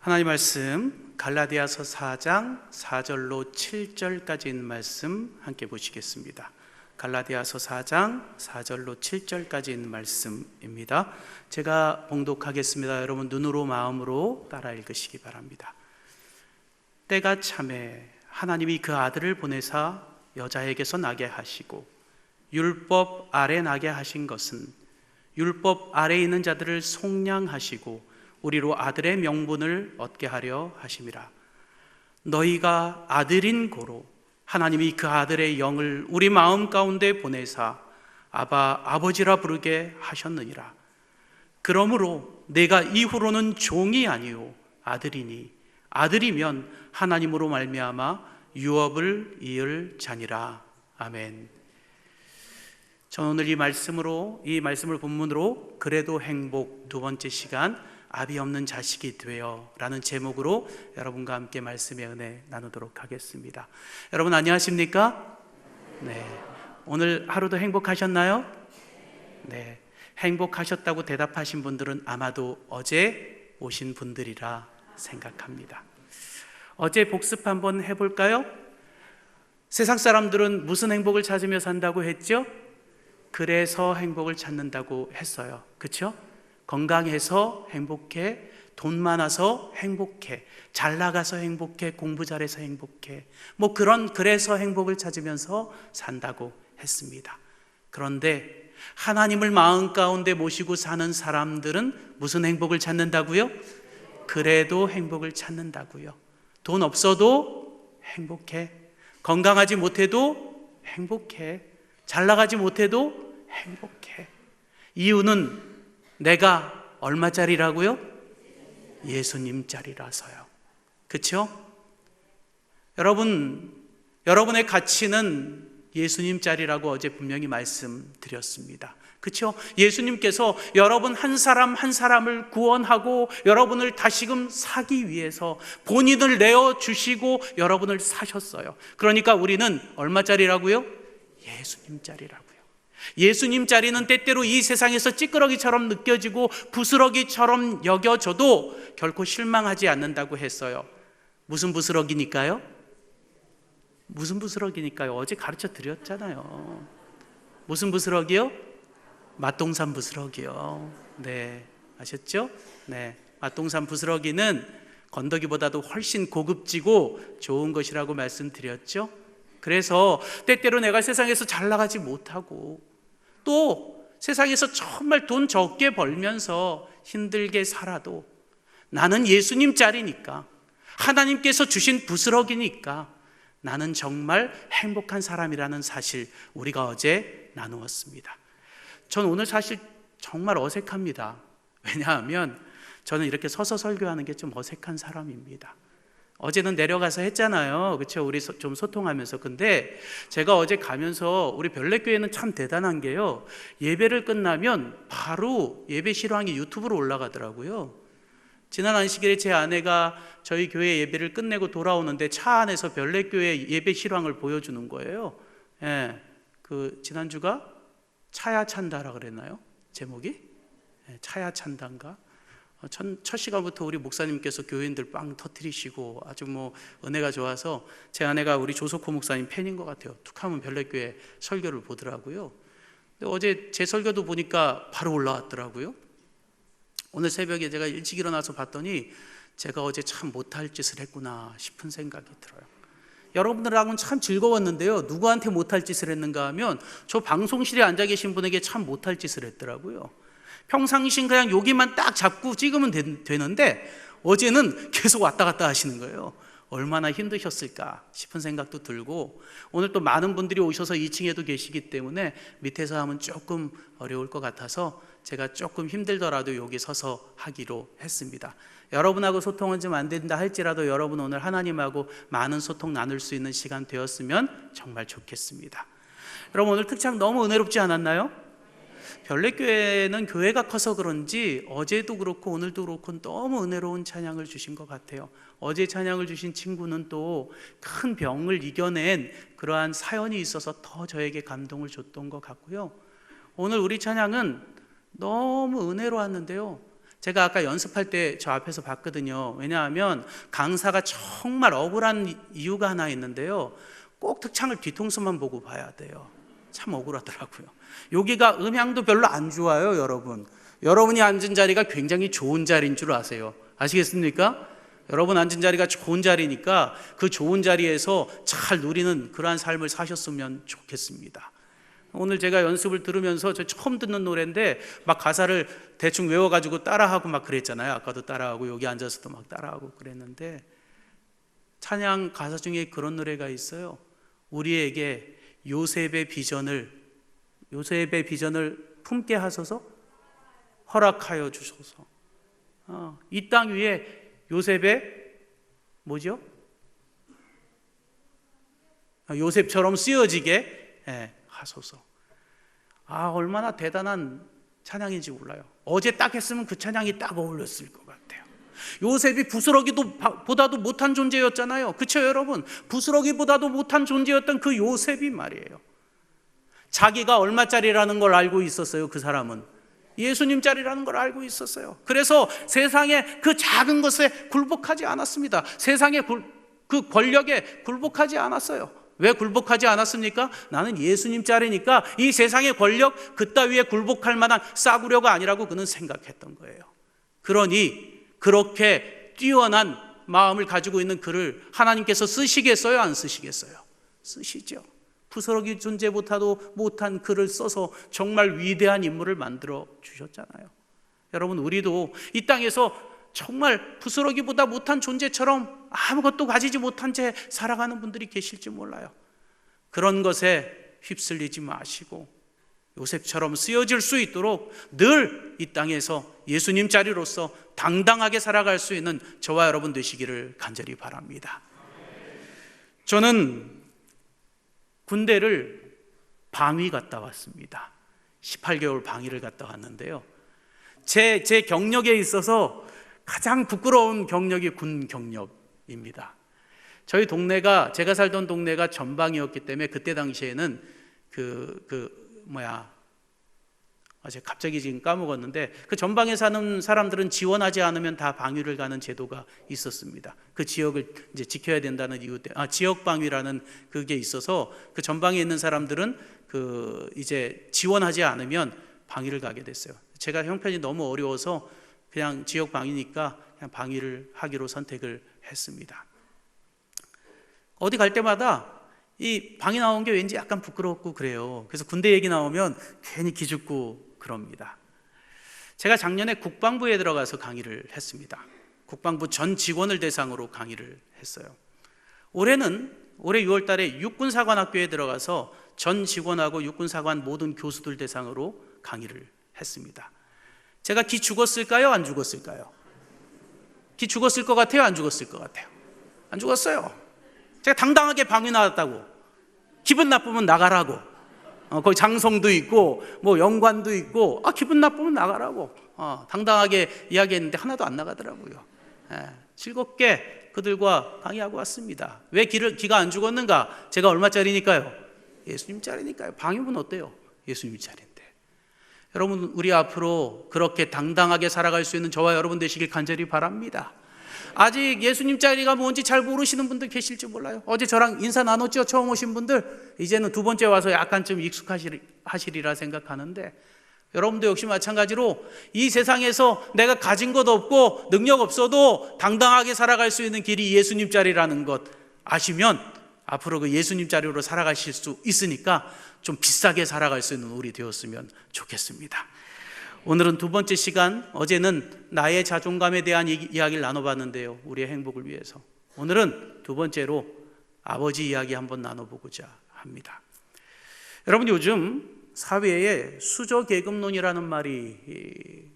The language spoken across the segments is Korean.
하나님 말씀 갈라디아서 4장 4절로 7절까지 있는 말씀 함께 보시겠습니다. 갈라디아서 4장 4절로 7절까지 있는 말씀입니다. 제가 봉독하겠습니다. 여러분 눈으로 마음으로 따라 읽으시기 바랍니다. 때가 참에 하나님이 그 아들을 보내사 여자에게서 나게 하시고 율법 아래 나게 하신 것은 율법 아래 있는 자들을 속량하시고 우리로 아들의 명분을 얻게 하려 하심이라. 너희가 아들인 고로 하나님이 그 아들의 영을 우리 마음 가운데 보내사 아바 아버지라 부르게 하셨느니라. 그러므로 내가 이후로는 종이 아니요 아들이니 아들이면 하나님으로 말미암아 유업을 이을 자니라. 아멘. 저는 오늘 이 말씀을 본문으로 그래도 행복 두 번째 시간 아비 없는 자식이 되어 라는 제목으로 여러분과 함께 말씀의 은혜 나누도록 하겠습니다. 여러분 안녕하십니까? 네. 오늘 하루도 행복하셨나요? 네. 행복하셨다고 대답하신 분들은 아마도 어제 오신 분들이라 생각합니다. 어제 복습 한번 해볼까요? 세상 사람들은 무슨 행복을 찾으며 산다고 했죠? 그래서 행복을 찾는다고 했어요. 그렇죠? 건강해서 행복해, 돈 많아서 행복해, 잘 나가서 행복해, 공부 잘해서 행복해, 그래서 행복을 찾으면서 산다고 했습니다. 그런데 하나님을 마음 가운데 모시고 사는 사람들은 무슨 행복을 찾는다고요? 그래도 행복을 찾는다고요. 돈 없어도 행복해, 건강하지 못해도 행복해, 잘 나가지 못해도 행복해. 이유는 내가 얼마짜리라고요? 예수님짜리라서요. 그렇죠? 여러분의 가치는 예수님짜리라고 어제 분명히 말씀드렸습니다. 그렇죠? 예수님께서 여러분 한 사람 한 사람을 구원하고 여러분을 다시금 사기 위해서 본인을 내어주시고 여러분을 사셨어요. 그러니까 우리는 얼마짜리라고요? 예수님짜리라고요. 예수님짜리는 때때로 이 세상에서 찌끄러기처럼 느껴지고 부스러기처럼 여겨져도 결코 실망하지 않는다고 했어요. 무슨 부스러기니까요? 무슨 부스러기니까요? 어제 가르쳐 드렸잖아요. 무슨 부스러기요? 맛동산 부스러기요. 네, 아셨죠? 네, 맛동산 부스러기는 건더기보다도 훨씬 고급지고 좋은 것이라고 말씀드렸죠? 그래서 때때로 내가 세상에서 잘 나가지 못하고 또 세상에서 정말 돈 적게 벌면서 힘들게 살아도 나는 예수님짜리니까, 하나님께서 주신 부스러기니까 나는 정말 행복한 사람이라는 사실 우리가 어제 나누었습니다. 저는 오늘 사실 정말 어색합니다. 왜냐하면 저는 이렇게 서서 설교하는 게 좀 어색한 사람입니다. 어제는 내려가서 했잖아요. 그렇죠? 우리 좀 소통하면서. 근데 제가 어제 가면서 우리 별내교회는 참 대단한 게요. 예배를 끝나면 바로 예배 실황이 유튜브로 올라가더라고요. 지난 안식일에 제 아내가 저희 교회 예배를 끝내고 돌아오는데 차 안에서 별내교회 예배 실황을 보여주는 거예요. 예, 지난주가 차야 찬다라 그랬나요? 제목이? 예, 차야 찬다인가? 첫 시간부터 우리 목사님께서 교인들 빵 터뜨리시고 아주 은혜가 좋아서 제 아내가 우리 조석호 목사님 팬인 것 같아요. 툭 하면 별내교회 설교를 보더라고요. 근데 어제 제 설교도 보니까 바로 올라왔더라고요. 오늘 새벽에 제가 일찍 일어나서 봤더니 제가 어제 참 못할 짓을 했구나 싶은 생각이 들어요. 여러분들하고는 참 즐거웠는데요, 누구한테 못할 짓을 했는가 하면 저 방송실에 앉아 계신 분에게 참 못할 짓을 했더라고요. 평상시 그냥 여기만 딱 잡고 찍으면 되는데 어제는 계속 왔다 갔다 하시는 거예요. 얼마나 힘드셨을까 싶은 생각도 들고, 오늘 또 많은 분들이 오셔서 2층에도 계시기 때문에 밑에서 하면 조금 어려울 것 같아서 제가 조금 힘들더라도 여기 서서 하기로 했습니다. 여러분하고 소통은 좀 안 된다 할지라도 여러분 오늘 하나님하고 많은 소통 나눌 수 있는 시간 되었으면 정말 좋겠습니다. 여러분 오늘 특창 너무 은혜롭지 않았나요? 별내교회는 교회가 커서 그런지 어제도 그렇고 오늘도 그렇고 너무 은혜로운 찬양을 주신 것 같아요. 어제 찬양을 주신 친구는 또 큰 병을 이겨낸 그러한 사연이 있어서 더 저에게 감동을 줬던 것 같고요. 오늘 우리 찬양은 너무 은혜로웠는데요, 제가 아까 연습할 때 저 앞에서 봤거든요. 왜냐하면 강사가 정말 억울한 이유가 하나 있는데요. 꼭 특창을 뒤통수만 보고 봐야 돼요. 참 억울하더라고요. 여기가 음향도 별로 안 좋아요, 여러분. 여러분이 앉은 자리가 굉장히 좋은 자리인 줄 아세요. 아시겠습니까? 여러분 앉은 자리가 좋은 자리니까 그 좋은 자리에서 잘 누리는 그러한 삶을 사셨으면 좋겠습니다. 오늘 제가 연습을 들으면서 저 처음 듣는 노래인데 막 가사를 대충 외워가지고 따라하고 막 그랬잖아요. 아까도 따라하고 여기 앉아서도 막 따라하고 그랬는데, 찬양 가사 중에 그런 노래가 있어요. 우리에게 요셉의 비전을 품게 하소서, 허락하여 주소서. 이 땅 위에 요셉의 뭐죠? 요셉처럼 쓰여지게 하소서. 얼마나 대단한 찬양인지 몰라요. 어제 딱 했으면 그 찬양이 딱 어울렸을 것 같아요. 요셉이 부스러기보다도 못한 존재였잖아요. 그렇죠, 여러분? 부스러기보다도 못한 존재였던 그 요셉이 말이에요. 자기가 얼마짜리라는 걸 알고 있었어요. 그 사람은 예수님짜리라는 걸 알고 있었어요. 그래서 세상의 그 작은 것에 굴복하지 않았습니다. 세상의 그 권력에 굴복하지 않았어요. 왜 굴복하지 않았습니까? 나는 예수님짜리니까 이 세상의 권력 그따위에 굴복할 만한 싸구려가 아니라고 그는 생각했던 거예요. 그러니 그렇게 뛰어난 마음을 가지고 있는 그를 하나님께서 쓰시겠어요? 안 쓰시겠어요? 쓰시죠. 부스러기 존재보다도 못한 그를 써서 정말 위대한 인물을 만들어 주셨잖아요. 여러분, 우리도 이 땅에서 정말 부스러기보다 못한 존재처럼 아무것도 가지지 못한 채 살아가는 분들이 계실지 몰라요. 그런 것에 휩쓸리지 마시고 요셉처럼 쓰여질 수 있도록 늘 이 땅에서 예수님 자리로서 당당하게 살아갈 수 있는 저와 여러분 되시기를 간절히 바랍니다. 저는 군대를 방위 갔다 왔습니다. 18개월 방위를 갔다 왔는데요. 제 경력에 있어서 가장 부끄러운 경력이 군 경력입니다. 저희 동네가, 제가 살던 동네가 전방이었기 때문에 그때 당시에는 제가 갑자기 지금 까먹었는데 그 전방에 사는 사람들은 지원하지 않으면 다 방위를 가는 제도가 있었습니다. 그 지역을 이제 지켜야 된다는 이유 때문에 지역 방위라는 그게 있어서 그 전방에 있는 사람들은 이제 지원하지 않으면 방위를 가게 됐어요. 제가 형편이 너무 어려워서 그냥 지역 방위니까 그냥 방위를 하기로 선택을 했습니다. 어디 갈 때마다 이 방위 나온 게 왠지 약간 부끄럽고 그래요. 그래서 군대 얘기 나오면 괜히 기죽고 그럽니다. 제가 작년에 국방부에 들어가서 강의를 했습니다. 국방부 전 직원을 대상으로 강의를 했어요. 올해 6월 달에 육군사관학교에 들어가서 전 직원하고 육군사관 모든 교수들 대상으로 강의를 했습니다. 제가 기 죽었을까요? 안 죽었을까요? 기 죽었을 것 같아요? 안 죽었을 것 같아요? 안 죽었어요. 제가 당당하게 방위 나왔다고, 기분 나쁘면 나가라고, 거기 장성도 있고 뭐 영관도 있고 기분 나쁘면 나가라고 당당하게 이야기했는데 하나도 안 나가더라고요. 즐겁게 그들과 방위하고 왔습니다. 왜 기가 안 죽었는가? 제가 얼마짜리니까요? 예수님짜리니까요. 방위면 어때요? 예수님짜리인데. 여러분, 우리 앞으로 그렇게 당당하게 살아갈 수 있는 저와 여러분 되시길 간절히 바랍니다. 아직 예수님 자리가 뭔지 잘 모르시는 분들 계실지 몰라요. 어제 저랑 인사 나눴죠? 처음 오신 분들. 이제는 두 번째 와서 약간 좀 익숙하시리라 생각하는데, 여러분도 역시 마찬가지로 이 세상에서 내가 가진 것 없고 능력 없어도 당당하게 살아갈 수 있는 길이 예수님 자리라는 것 아시면 앞으로 그 예수님 자리로 살아가실 수 있으니까 좀 비싸게 살아갈 수 있는 우리 되었으면 좋겠습니다. 오늘은 두 번째 시간, 어제는 나의 자존감에 대한 이야기를 나눠봤는데요, 우리의 행복을 위해서. 오늘은 두 번째로 아버지 이야기 한번 나눠보고자 합니다. 여러분, 요즘 사회에 수저계급론이라는 말이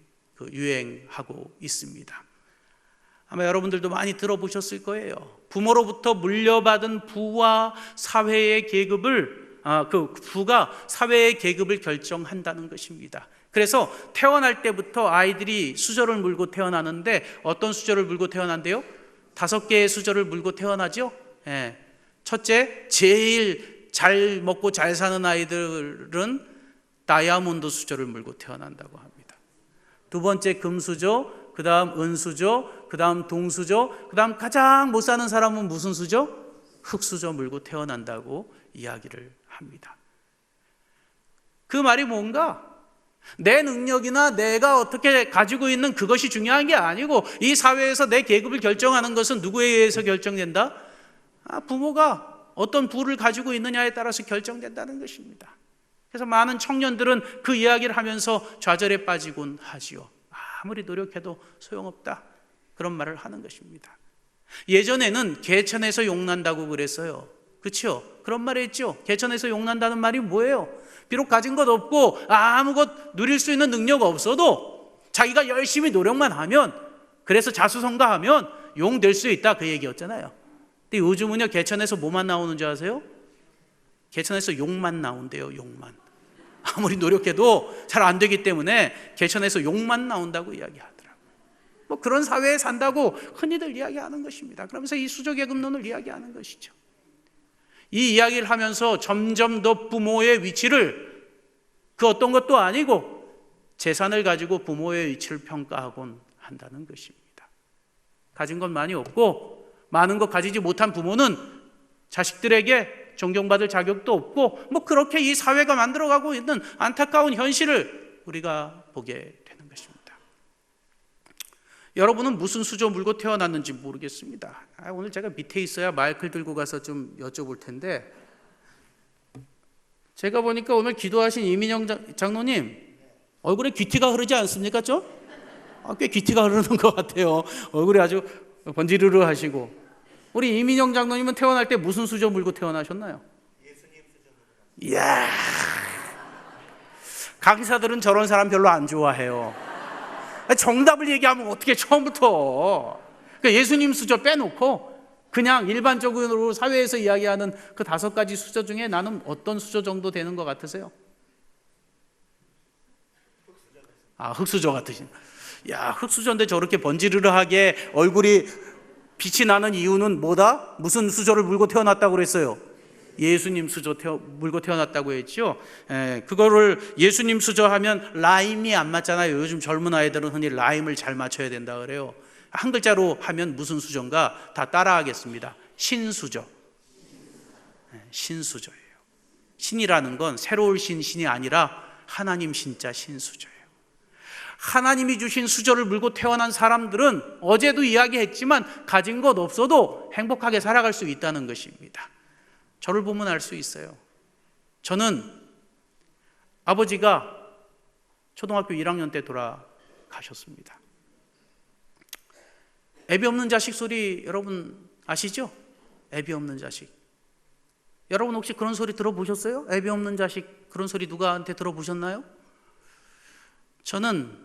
유행하고 있습니다. 아마 여러분들도 많이 들어보셨을 거예요. 부모로부터 물려받은 부와 사회의 계급을 부가 사회의 계급을 결정한다는 것입니다. 그래서 태어날 때부터 아이들이 수저를 물고 태어나는데, 어떤 수저를 물고 태어난대요? 5개의 수저를 물고 태어나죠. 첫째, 제일 잘 먹고 잘 사는 아이들은 다이아몬드 수저를 물고 태어난다고 합니다. 두 번째 금수저, 그 다음 은수저, 그 다음 동수저, 그 다음 가장 못 사는 사람은 무슨 수저? 흙수저 물고 태어난다고 이야기를 합니다. 그 말이 뭔가? 내 능력이나 내가 어떻게 가지고 있는 그것이 중요한 게 아니고 이 사회에서 내 계급을 결정하는 것은 누구에 의해서 결정된다? 부모가 어떤 부를 가지고 있느냐에 따라서 결정된다는 것입니다. 그래서 많은 청년들은 그 이야기를 하면서 좌절에 빠지곤 하지요. 아무리 노력해도 소용없다, 그런 말을 하는 것입니다. 예전에는 개천에서 용난다고 그랬어요. 그렇죠? 그런 말 했죠. 개천에서 용난다는 말이 뭐예요? 비록 가진 것 없고 아무것 누릴 수 있는 능력 없어도 자기가 열심히 노력만 하면, 그래서 자수성가하면 용 될 수 있다, 그 얘기였잖아요. 근데 요즘은요, 개천에서 뭐만 나오는 줄 아세요? 개천에서 용만 나온대요. 용만. 아무리 노력해도 잘 안 되기 때문에 개천에서 용만 나온다고 이야기하더라고요. 뭐 그런 사회에 산다고 흔히들 이야기하는 것입니다. 그러면서 이 수저계급론을 이야기하는 것이죠. 이 이야기를 하면서 점점 더 부모의 위치를, 그 어떤 것도 아니고 재산을 가지고 부모의 위치를 평가하곤 한다는 것입니다. 가진 건 많이 없고 많은 것 가지지 못한 부모는 자식들에게 존경받을 자격도 없고, 뭐 그렇게 이 사회가 만들어가고 있는 안타까운 현실을 우리가 보게 되는 것입니다. 여러분은 무슨 수저 물고 태어났는지 모르겠습니다. 오늘 제가 밑에 있어야 마이크를 들고 가서 좀 여쭤볼 텐데, 제가 보니까 오늘 기도하신 이민영 장로님 얼굴에 귀티가 흐르지 않습니까? 꽤 귀티가 흐르는 것 같아요. 얼굴이 아주 번지르르 하시고. 우리 이민영 장로님은 태어날 때 무슨 수저 물고 태어나셨나요? 예수님 수저 물고. 이야, 강사들은 저런 사람 별로 안 좋아해요. 정답을 얘기하면 어떻게 처음부터. 그러니까 예수님 수저 빼놓고 그냥 일반적으로 사회에서 이야기하는 그 5가지 수저 중에 나는 어떤 수저 정도 되는 것 같으세요? 흙수저 같으신. 야, 흙수저인데 저렇게 번지르르하게 얼굴이 빛이 나는 이유는 뭐다? 무슨 수저를 물고 태어났다고 그랬어요? 예수님 수저 물고 태어났다고 했죠. 그거를 예수님 수저 하면 라임이 안 맞잖아요. 요즘 젊은 아이들은 흔히 라임을 잘 맞춰야 된다 그래요. 한 글자로 하면 무슨 수저인가 다 따라하겠습니다. 신수저. 신수저예요. 신이라는 건 새로울 신이 아니라 하나님 신자 신수저예요. 하나님이 주신 수저를 물고 태어난 사람들은 어제도 이야기했지만 가진 것 없어도 행복하게 살아갈 수 있다는 것입니다. 저를 보면 알 수 있어요. 저는 아버지가 초등학교 1학년 때 돌아가셨습니다. 애비 없는 자식 소리 여러분 아시죠? 애비 없는 자식. 여러분 혹시 그런 소리 들어보셨어요? 애비 없는 자식, 그런 소리 누구한테 들어보셨나요? 저는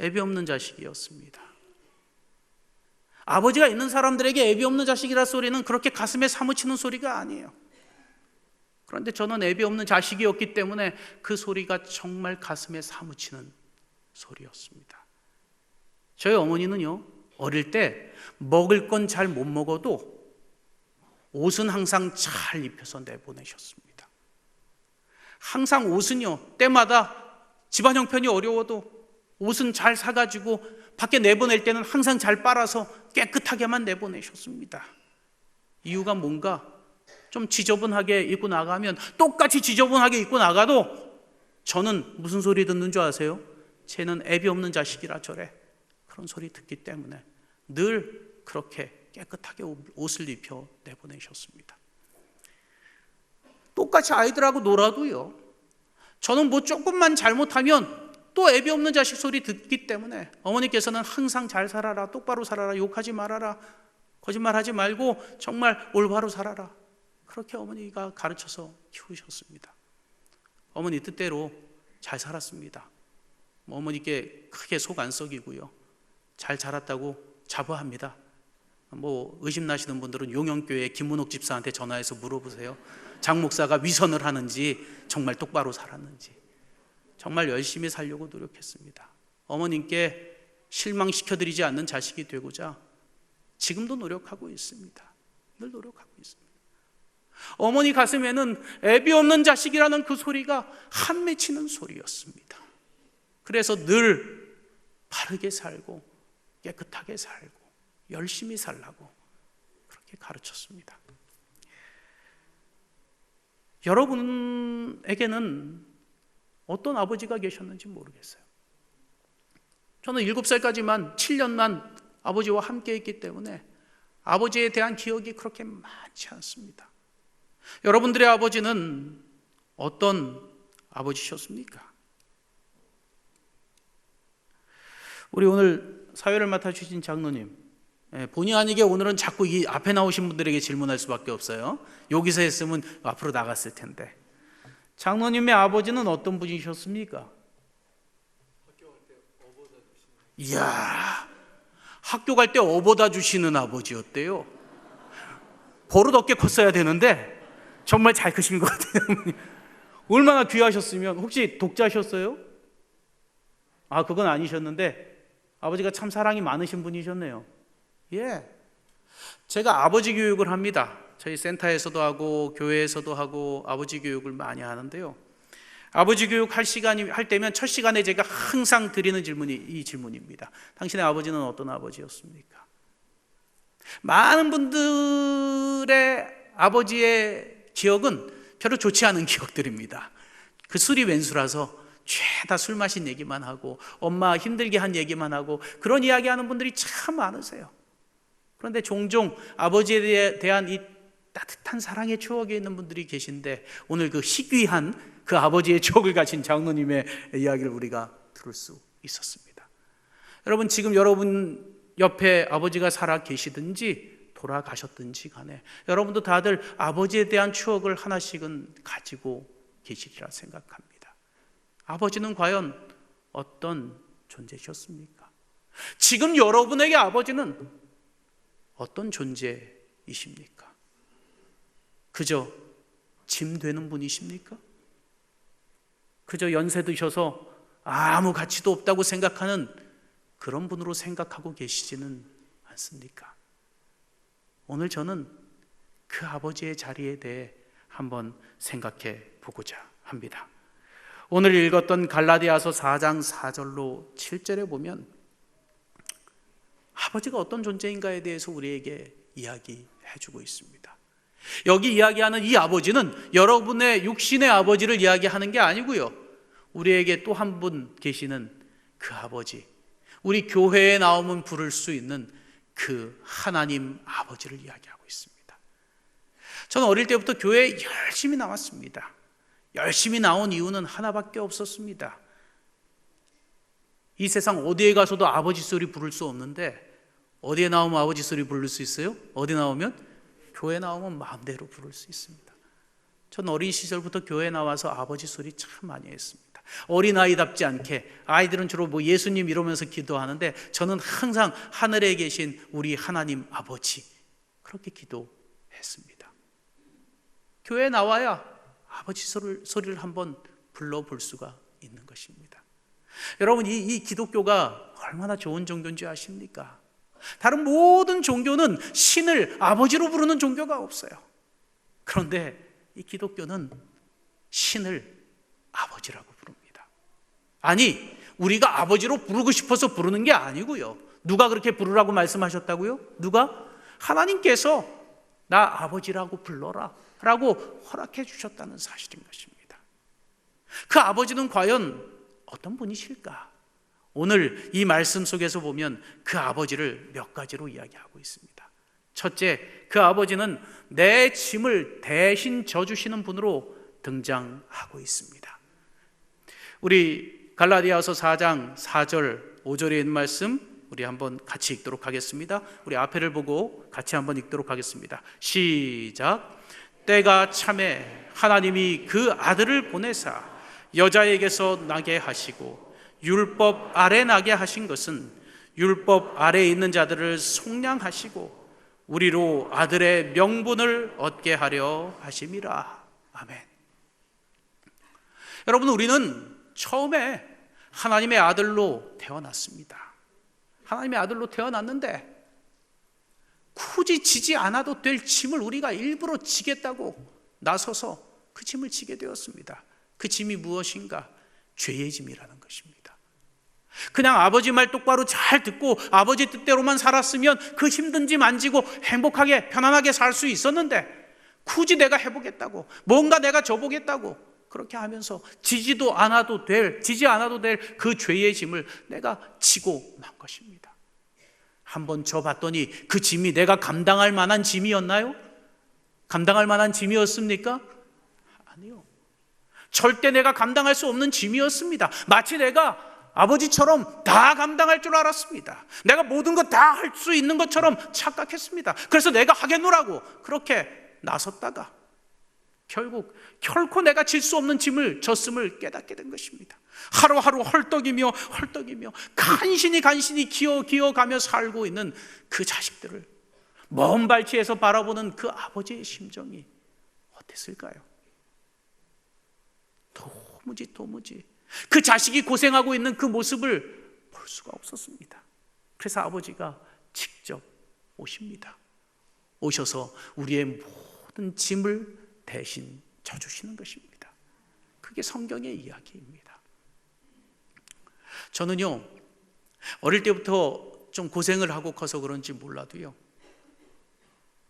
애비 없는 자식이었습니다. 아버지가 있는 사람들에게 애비 없는 자식이라 소리는 그렇게 가슴에 사무치는 소리가 아니에요. 그런데 저는 애비 없는 자식이었기 때문에 그 소리가 정말 가슴에 사무치는 소리였습니다. 저희 어머니는요, 어릴 때 먹을 건 잘 못 먹어도 옷은 항상 잘 입혀서 내보내셨습니다. 항상 옷은요, 때마다 집안 형편이 어려워도 옷은 잘 사가지고 밖에 내보낼 때는 항상 잘 빨아서 깨끗하게만 내보내셨습니다. 이유가 뭔가? 좀 지저분하게 입고 나가면, 똑같이 지저분하게 입고 나가도 저는 무슨 소리 듣는 줄 아세요? 쟤는 애비 없는 자식이라 저래. 그런 소리 듣기 때문에 늘 그렇게 깨끗하게 옷을 입혀 내보내셨습니다. 똑같이 아이들하고 놀아도요, 저는 뭐 조금만 잘못하면 또 애비 없는 자식 소리 듣기 때문에 어머니께서는 항상 잘 살아라, 똑바로 살아라, 욕하지 말아라, 거짓말하지 말고 정말 올바로 살아라, 그렇게 어머니가 가르쳐서 키우셨습니다. 어머니 뜻대로 잘 살았습니다. 어머니께 크게 속 안 썩이고요, 잘 자랐다고 자부합니다. 뭐 의심나시는 분들은 용영교회 김문옥 집사한테 전화해서 물어보세요. 장 목사가 위선을 하는지 정말 똑바로 살았는지. 정말 열심히 살려고 노력했습니다. 어머님께 실망시켜드리지 않는 자식이 되고자 지금도 노력하고 있습니다. 늘 노력하고 있습니다. 어머니 가슴에는 애비 없는 자식이라는 그 소리가 한 맺히는 소리였습니다. 그래서 늘 바르게 살고 깨끗하게 살고 열심히 살라고 그렇게 가르쳤습니다. 여러분에게는 어떤 아버지가 계셨는지 모르겠어요. 저는 7살까지만 7년만 아버지와 함께 했기 때문에 아버지에 대한 기억이 그렇게 많지 않습니다. 여러분들의 아버지는 어떤 아버지셨습니까? 우리 오늘 사회를 맡아주신 장로님, 본의 아니게 오늘은 자꾸 이 앞에 나오신 분들에게 질문할 수밖에 없어요. 여기서 했으면 앞으로 나갔을 텐데. 장로님의 아버지는 어떤 분이셨습니까? 이야, 학교 갈 때 업어다 주시는 아버지였대요. 버릇 없게 컸어야 되는데 정말 잘 크신 것 같아요. 얼마나 귀하셨으면. 혹시 독자셨어요? 아, 그건 아니셨는데 아버지가 참 사랑이 많으신 분이셨네요. 예, 제가 아버지 교육을 합니다. 저희 센터에서도 하고 교회에서도 하고 아버지 교육을 많이 하는데요. 아버지 교육 할 때면 첫 시간에 제가 항상 드리는 질문이 이 질문입니다. 당신의 아버지는 어떤 아버지였습니까? 많은 분들의 아버지의 기억은 별로 좋지 않은 기억들입니다. 그 술이 웬수라서 죄다 술 마신 얘기만 하고 엄마 힘들게 한 얘기만 하고 그런 이야기하는 분들이 참 많으세요. 그런데 종종 아버지에 대한 이 따뜻한 사랑의 추억에 있는 분들이 계신데 오늘 그 희귀한 그 아버지의 추억을 가진 장로님의 이야기를 우리가 들을 수 있었습니다. 여러분, 지금 여러분 옆에 아버지가 살아 계시든지 돌아가셨든지 간에 여러분도 다들 아버지에 대한 추억을 하나씩은 가지고 계시리라 생각합니다. 아버지는 과연 어떤 존재셨습니까? 지금 여러분에게 아버지는 어떤 존재이십니까? 그저 짐 되는 분이십니까? 그저 연세 드셔서 아무 가치도 없다고 생각하는 그런 분으로 생각하고 계시지는 않습니까? 오늘 저는 그 아버지의 자리에 대해 한번 생각해 보고자 합니다. 오늘 읽었던 갈라디아서 4장 4절로 7절에 보면 아버지가 어떤 존재인가에 대해서 우리에게 이야기해 주고 있습니다. 여기 이야기하는 이 아버지는 여러분의 육신의 아버지를 이야기하는 게 아니고요, 우리에게 또 한 분 계시는 그 아버지, 우리 교회에 나오면 부를 수 있는 그 하나님 아버지를 이야기하고 있습니다. 저는 어릴 때부터 교회에 열심히 나왔습니다. 열심히 나온 이유는 하나밖에 없었습니다. 이 세상 어디에 가서도 아버지 소리 부를 수 없는데 어디에 나오면 아버지 소리 부를 수 있어요? 어디 나오면? 교회 나오면 마음대로 부를 수 있습니다. 전 어린 시절부터 교회 나와서 아버지 소리 참 많이 했습니다. 어린아이답지 않게 아이들은 주로 뭐 예수님 이러면서 기도하는데 저는 항상 하늘에 계신 우리 하나님 아버지 그렇게 기도했습니다. 교회에 나와야 아버지 소리를 한번 불러볼 수가 있는 것입니다. 여러분, 이 기독교가 얼마나 좋은 종교인지 아십니까? 다른 모든 종교는 신을 아버지로 부르는 종교가 없어요. 그런데 이 기독교는 신을 아버지라고 부릅니다. 아니, 우리가 아버지로 부르고 싶어서 부르는 게 아니고요. 누가 그렇게 부르라고 말씀하셨다고요? 누가? 하나님께서 나 아버지라고 불러라 라고 허락해 주셨다는 사실인 것입니다. 그 아버지는 과연 어떤 분이실까? 오늘 이 말씀 속에서 보면 그 아버지를 몇 가지로 이야기하고 있습니다. 첫째, 그 아버지는 내 짐을 대신 져주시는 분으로 등장하고 있습니다. 우리 갈라디아서 4장 4절 5절에 있는 말씀 우리 한번 같이 읽도록 하겠습니다. 우리 앞에를 보고 같이 한번 읽도록 하겠습니다. 시작. 때가 참에 하나님이 그 아들을 보내사 여자에게서 나게 하시고 율법 아래 나게 하신 것은 율법 아래에 있는 자들을 속량하시고 우리로 아들의 명분을 얻게 하려 하심이라. 아멘. 여러분, 우리는 처음에 하나님의 아들로 태어났습니다. 하나님의 아들로 태어났는데 굳이 지지 않아도 될 짐을 우리가 일부러 지겠다고 나서서 그 짐을 지게 되었습니다. 그 짐이 무엇인가? 죄의 짐이라는 것입니다. 그냥 아버지 말 똑바로 잘 듣고 아버지 뜻대로만 살았으면 그 힘든 짐 안 지고 행복하게 편안하게 살 수 있었는데, 굳이 내가 해보겠다고, 뭔가 내가 져보겠다고 그렇게 하면서 지지 않아도 될 그 죄의 짐을 내가 지고 만 것입니다. 한번 져봤더니 그 짐이 내가 감당할 만한 짐이었나요? 감당할 만한 짐이었습니까? 아니요. 절대 내가 감당할 수 없는 짐이었습니다. 마치 내가 아버지처럼 다 감당할 줄 알았습니다. 내가 모든 것 다 할 수 있는 것처럼 착각했습니다. 그래서 내가 하겠노라고 그렇게 나섰다가 결코 내가 질 수 없는 짐을 졌음을 깨닫게 된 것입니다. 하루하루 헐떡이며 간신히 기어가며 살고 있는 그 자식들을 먼 발치에서 바라보는 그 아버지의 심정이 어땠을까요? 도무지 그 자식이 고생하고 있는 그 모습을 볼 수가 없었습니다. 그래서 아버지가 직접 오십니다. 오셔서 우리의 모든 짐을 대신 져주시는 것입니다. 그게 성경의 이야기입니다. 저는요, 어릴 때부터 좀 고생을 하고 커서 그런지 몰라도요,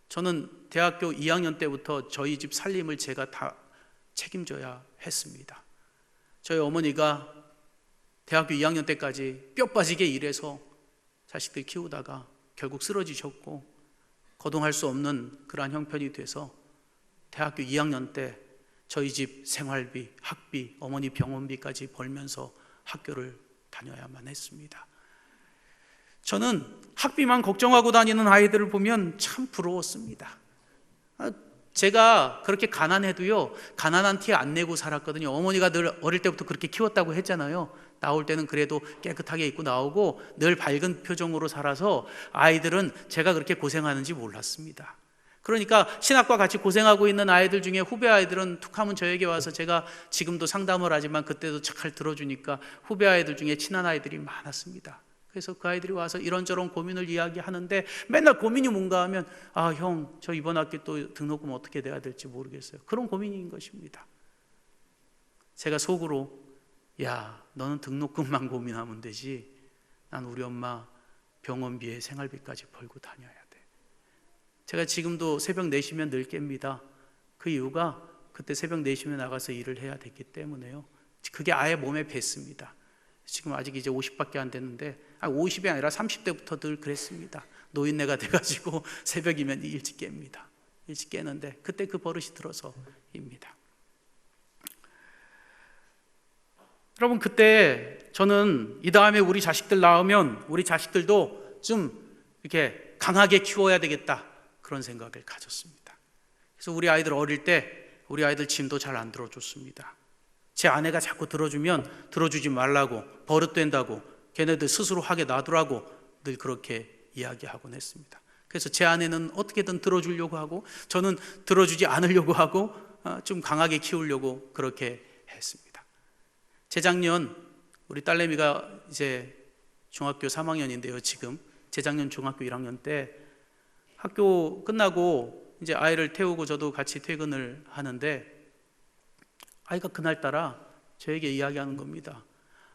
저는 대학교 2학년 때부터 저희 집 살림을 제가 다 책임져야 했습니다. 저희 어머니가 대학교 2학년 때까지 뼈 빠지게 일해서 자식들 키우다가 결국 쓰러지셨고 거동할 수 없는 그러한 형편이 돼서 대학교 2학년 때 저희 집 생활비, 학비, 어머니 병원비까지 벌면서 학교를 다녀야만 했습니다. 저는 학비만 걱정하고 다니는 아이들을 보면 참 부러웠습니다. 제가 그렇게 가난해도요, 가난한 티 안 내고 살았거든요. 어머니가 늘 어릴 때부터 그렇게 키웠다고 했잖아요. 나올 때는 그래도 깨끗하게 입고 나오고 늘 밝은 표정으로 살아서 아이들은 제가 그렇게 고생하는지 몰랐습니다. 그러니까 신학과 같이 고생하고 있는 아이들 중에 후배 아이들은 툭하면 저에게 와서, 제가 지금도 상담을 하지만 그때도 잘 들어주니까 후배 아이들 중에 친한 아이들이 많았습니다. 그래서 그 아이들이 와서 이런저런 고민을 이야기하는데 맨날 고민이 뭔가 하면, 형, 저 이번 학기 또 등록금 어떻게 내야 될지 모르겠어요. 그런 고민인 것입니다. 제가 속으로, 야, 너는 등록금만 고민하면 되지, 난 우리 엄마 병원비에 생활비까지 벌고 다녀야 돼. 제가 지금도 새벽 4시면 늘 깹니다. 그 이유가 그때 새벽 4시면 나가서 일을 해야 됐기 때문에요. 그게 아예 몸에 뱄습니다. 지금 아직 이제 50밖에 안 됐는데 50이 아니라 30대부터 늘 그랬습니다. 노인네가 돼가지고 새벽이면 일찍 깹니다. 일찍 깨는데 그때 그 버릇이 들어서입니다. 여러분, 그때 저는 이 다음에 우리 자식들 낳으면 우리 자식들도 좀 이렇게 강하게 키워야 되겠다, 그런 생각을 가졌습니다. 그래서 우리 아이들 어릴 때 우리 아이들 짐도 잘 안 들어줬습니다. 제 아내가 자꾸 들어주면 들어주지 말라고, 버릇된다고, 걔네들 스스로 하게 놔두라고 늘 그렇게 이야기하곤 했습니다. 그래서 제 아내는 어떻게든 들어주려고 하고 저는 들어주지 않으려고 하고 좀 강하게 키우려고 그렇게 했습니다. 재작년 우리 딸내미가 이제 중학교 3학년인데요. 지금 재작년 중학교 1학년 때 학교 끝나고 이제 아이를 태우고 저도 같이 퇴근을 하는데 아이가 그날따라 저에게 이야기하는 겁니다.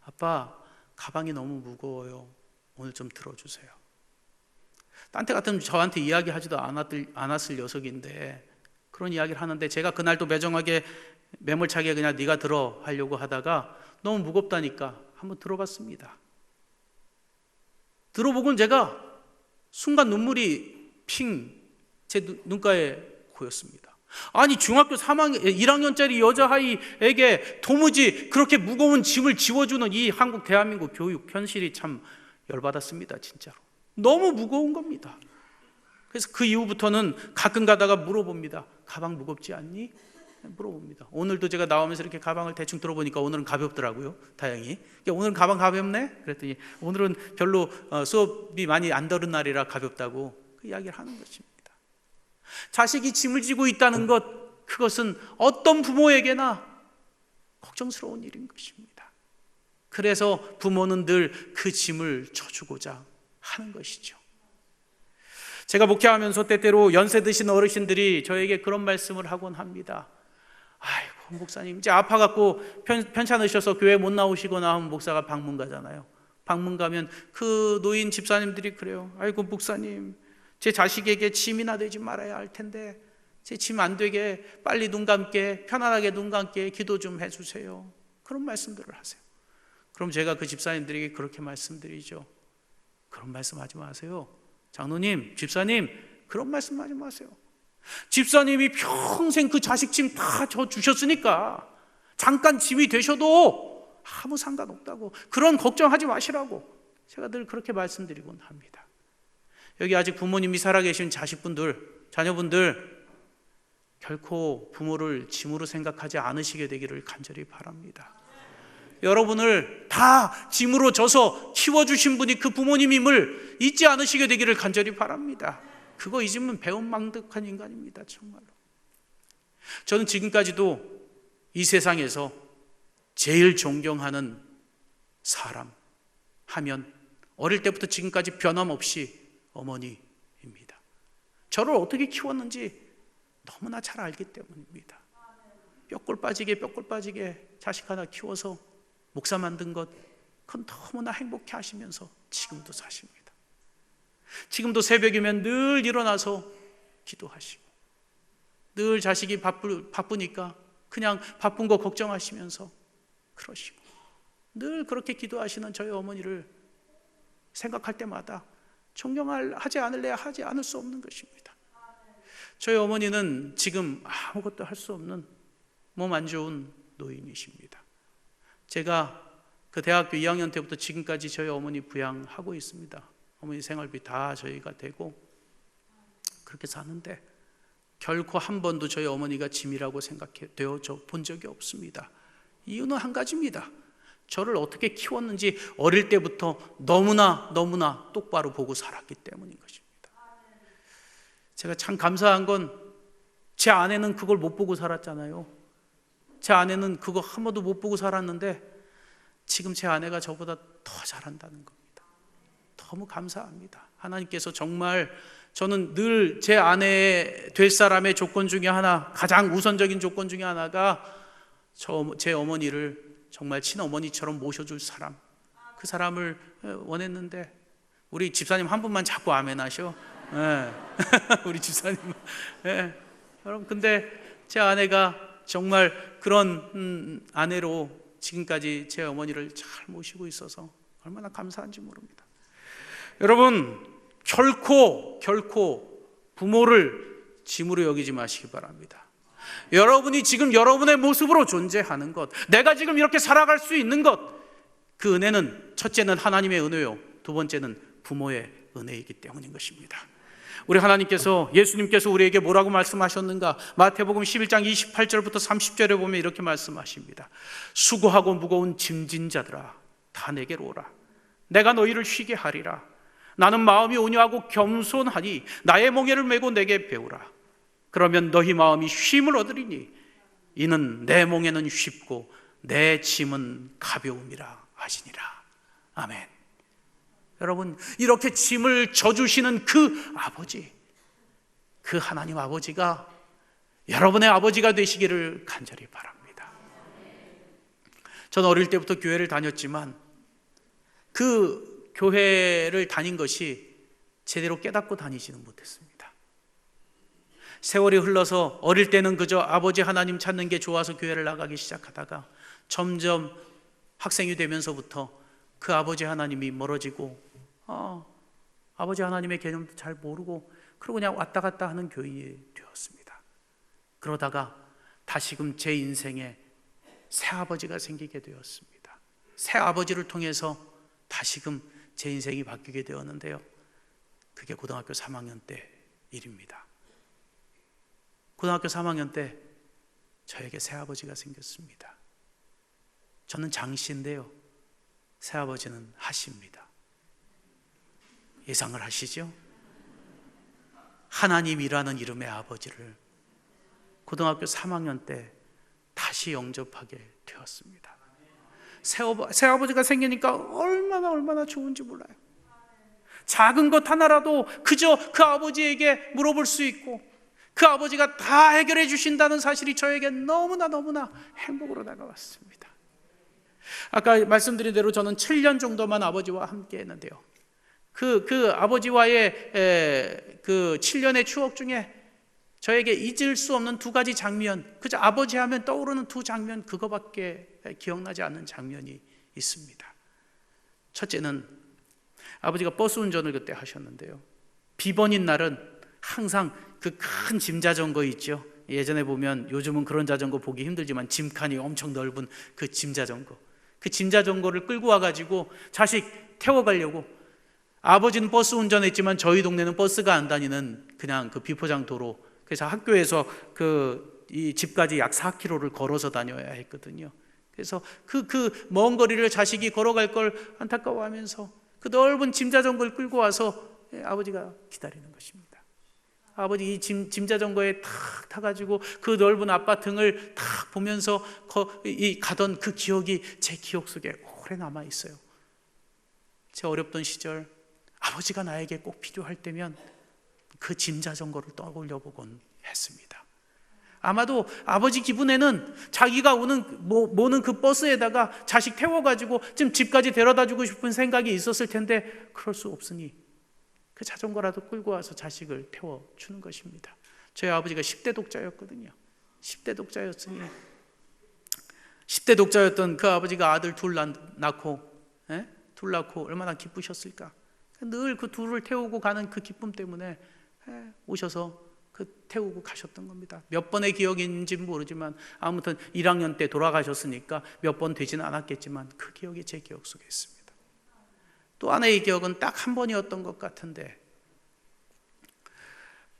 아빠, 가방이 너무 무거워요. 오늘 좀 들어주세요. 딴 때 같으면 저한테 이야기하지도 않았을 녀석인데 그런 이야기를 하는데, 제가 그날도 매정하게 매몰차게 그냥 네가 들어 하려고 하다가 너무 무겁다니까 한번 들어봤습니다. 들어보곤 제가 순간 눈물이 제 눈가에 고였습니다. 아니, 중학교 1학년짜리 여자아이에게 도무지 그렇게 무거운 짐을 지워주는 이 한국 대한민국 교육 현실이 참 열받았습니다. 진짜로 너무 무거운 겁니다. 그래서 그 이후부터는 가끔 가다가 물어봅니다. 가방 무겁지 않니? 물어봅니다. 오늘도 제가 나오면서 이렇게 가방을 대충 들어보니까 오늘은 가볍더라고요. 다행히. 오늘은 가방 가볍네? 그랬더니 오늘은 별로 수업이 많이 안 들은 날이라 가볍다고 그 이야기를 하는 것입니다. 자식이 짐을 지고 있다는 것, 그것은 어떤 부모에게나 걱정스러운 일인 것입니다. 그래서 부모는 늘 그 짐을 져주고자 하는 것이죠. 제가 목회하면서 때때로 연세 드신 어르신들이 저에게 그런 말씀을 하곤 합니다. 아이고, 목사님 이제 아파갖고 편찮으셔서 교회 못 나오시거나 하면 목사가 방문 가잖아요. 방문 가면 그 노인 집사님들이 그래요. 아이고 목사님, 제 자식에게 짐이나 되지 말아야 할 텐데 제 짐 안 되게 빨리 눈 감게, 편안하게 눈 감게 기도 좀 해주세요. 그런 말씀들을 하세요. 그럼 제가 그 집사님들에게 그렇게 말씀드리죠. 그런 말씀하지 마세요. 장로님, 집사님, 그런 말씀하지 마세요. 집사님이 평생 그 자식 짐 다 져 주셨으니까 잠깐 짐이 되셔도 아무 상관없다고, 그런 걱정하지 마시라고 제가 늘 그렇게 말씀드리곤 합니다. 여기 아직 부모님이 살아계신 자식분들, 자녀분들 결코 부모를 짐으로 생각하지 않으시게 되기를 간절히 바랍니다. 여러분을 다 짐으로 져서 키워주신 분이 그 부모님임을 잊지 않으시게 되기를 간절히 바랍니다. 그거 잊으면 배은망덕한 인간입니다. 정말로. 저는 지금까지도 이 세상에서 제일 존경하는 사람 하면 어릴 때부터 지금까지 변함없이 어머니입니다. 저를 어떻게 키웠는지 너무나 잘 알기 때문입니다. 뼈골 빠지게 자식 하나 키워서 목사 만든 것, 그건 너무나 행복해 하시면서 지금도 사십니다. 지금도 새벽이면 늘 일어나서 기도하시고, 늘 자식이 바쁘니까 그냥 바쁜 거 걱정하시면서 그러시고, 늘 그렇게 기도하시는 저희 어머니를 생각할 때마다 존경하지 않을래야 하지 않을 수 없는 것입니다. 저희 어머니는 지금 아무것도 할 수 없는 몸 안 좋은 노인이십니다. 제가 그 대학교 2학년 때부터 지금까지 저희 어머니 부양하고 있습니다. 어머니 생활비 다 저희가 대고 그렇게 사는데 결코 한 번도 저희 어머니가 짐이라고 생각되어 본 적이 없습니다. 이유는 한 가지입니다. 저를 어떻게 키웠는지 어릴 때부터 너무나 똑바로 보고 살았기 때문인 것입니다. 제가 참 감사한 건 제 아내는 그걸 못 보고 살았잖아요. 제 아내는 그거 한 번도 못 보고 살았는데 지금 제 아내가 저보다 더 잘한다는 겁니다. 너무 감사합니다. 하나님께서 정말, 저는 늘 제 아내 될 사람의 조건 중에 하나, 가장 우선적인 조건 중에 하나가 제 어머니를 정말 친어머니처럼 모셔줄 사람, 그 사람을 원했는데 우리 집사님 한 분만 자꾸 아멘 하셔. 네. 우리 집사님. 네. 여러분, 근데 제 아내가 정말 그런 아내로 지금까지 제 어머니를 잘 모시고 있어서 얼마나 감사한지 모릅니다. 여러분, 결코 부모를 짐으로 여기지 마시기 바랍니다. 여러분이 지금 여러분의 모습으로 존재하는 것, 내가 지금 이렇게 살아갈 수 있는 것, 그 은혜는 첫째는 하나님의 은혜요, 두 번째는 부모의 은혜이기 때문인 것입니다. 우리 하나님께서, 예수님께서 우리에게 뭐라고 말씀하셨는가? 마태복음 11장 28절부터 30절에 보면 이렇게 말씀하십니다. 수고하고 무거운 짐진 자들아, 다 내게로 오라. 내가 너희를 쉬게 하리라. 나는 마음이 온유하고 겸손하니 나의 멍에를 메고 내게 배우라. 그러면 너희 마음이 쉼을 얻으리니 이는 내 멍에는 쉽고 내 짐은 가벼움이라 하시니라. 아멘. 여러분, 이렇게 짐을 져주시는 그 아버지, 그 하나님 아버지가 여러분의 아버지가 되시기를 간절히 바랍니다. 저는 어릴 때부터 교회를 다녔지만 그 교회를 다닌 것이 제대로 깨닫고 다니지는 못했습니다. 세월이 흘러서 어릴 때는 그저 아버지 하나님 찾는 게 좋아서 교회를 나가기 시작하다가 점점 학생이 되면서부터 그 아버지 하나님이 멀어지고 아버지 하나님의 개념도 잘 모르고 그러고 그냥 왔다 갔다 하는 교인이 되었습니다. 그러다가 다시금 제 인생에 새아버지가 생기게 되었습니다. 새아버지를 통해서 다시금 제 인생이 바뀌게 되었는데요, 그게 고등학교 3학년 때 일입니다. 고등학교 3학년 때 저에게 새아버지가 생겼습니다. 저는 장씨인데요, 새아버지는 하씨입니다. 예상을 하시죠? 하나님이라는 이름의 아버지를 고등학교 3학년 때 다시 영접하게 되었습니다. 새아버지가 생기니까 얼마나 좋은지 몰라요. 작은 것 하나라도 그저 그 아버지에게 물어볼 수 있고 그 아버지가 다 해결해 주신다는 사실이 저에게 너무나 행복으로 다가왔습니다. 아까 말씀드린 대로 저는 7년 정도만 아버지와 함께 했는데요. 그 아버지와의 그 7년의 추억 중에 저에게 잊을 수 없는 두 가지 장면, 그저 아버지 하면 떠오르는 두 장면, 그거밖에 기억나지 않는 장면이 있습니다. 첫째는 아버지가 버스 운전을 그때 하셨는데요. 비번인 날은 항상 그 큰 짐 자전거 있죠. 예전에 보면, 요즘은 그런 자전거 보기 힘들지만 짐칸이 엄청 넓은 그 짐 자전거, 그 짐 자전거를 끌고 와가지고 자식 태워가려고, 아버지는 버스 운전했지만 저희 동네는 버스가 안 다니는 그냥 그 비포장 도로, 그래서 학교에서 이 집까지 약 4km를 걸어서 다녀야 했거든요. 그래서 그 먼 거리를 자식이 걸어갈 걸 안타까워하면서 그 넓은 짐 자전거를 끌고 와서 아버지가 기다리는 것입니다. 아버지 이 짐 자전거에 탁 타가지고 그 넓은 아빠 등을 탁 보면서 가던 그 기억이 제 기억 속에 오래 남아 있어요. 제 어렵던 시절 아버지가 나에게 꼭 필요할 때면 그 짐 자전거를 떠올려 보곤 했습니다. 아마도 아버지 기분에는 자기가 모는 그 버스에다가 자식 태워가지고 좀 집까지 데려다 주고 싶은 생각이 있었을 텐데 그럴 수 없으니 그 자전거라도 끌고 와서 자식을 태워주는 것입니다. 저희 아버지가 10대 독자였거든요. 10대 독자였으니 10대 독자였던 그 아버지가 아들 둘 낳고 얼마나 기쁘셨을까. 늘 그 둘을 태우고 가는 그 기쁨 때문에 오셔서 태우고 가셨던 겁니다. 몇 번의 기억인지는 모르지만 아무튼 1학년 때 돌아가셨으니까 몇 번 되지는 않았겠지만 그 기억이 제 기억 속에 있습니다. 또 하나의 기억은 딱 한 번이었던 것 같은데,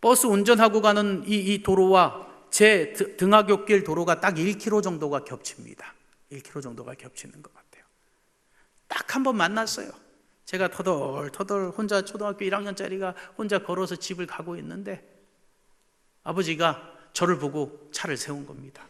버스 운전하고 가는 이 도로와 제 등하굣길 도로가 딱 1km 정도가 겹칩니다. 1km 정도가 겹치는 것 같아요. 딱 한 번 만났어요. 제가 터덜터덜 혼자 초등학교 1학년짜리가 혼자 걸어서 집을 가고 있는데 아버지가 저를 보고 차를 세운 겁니다.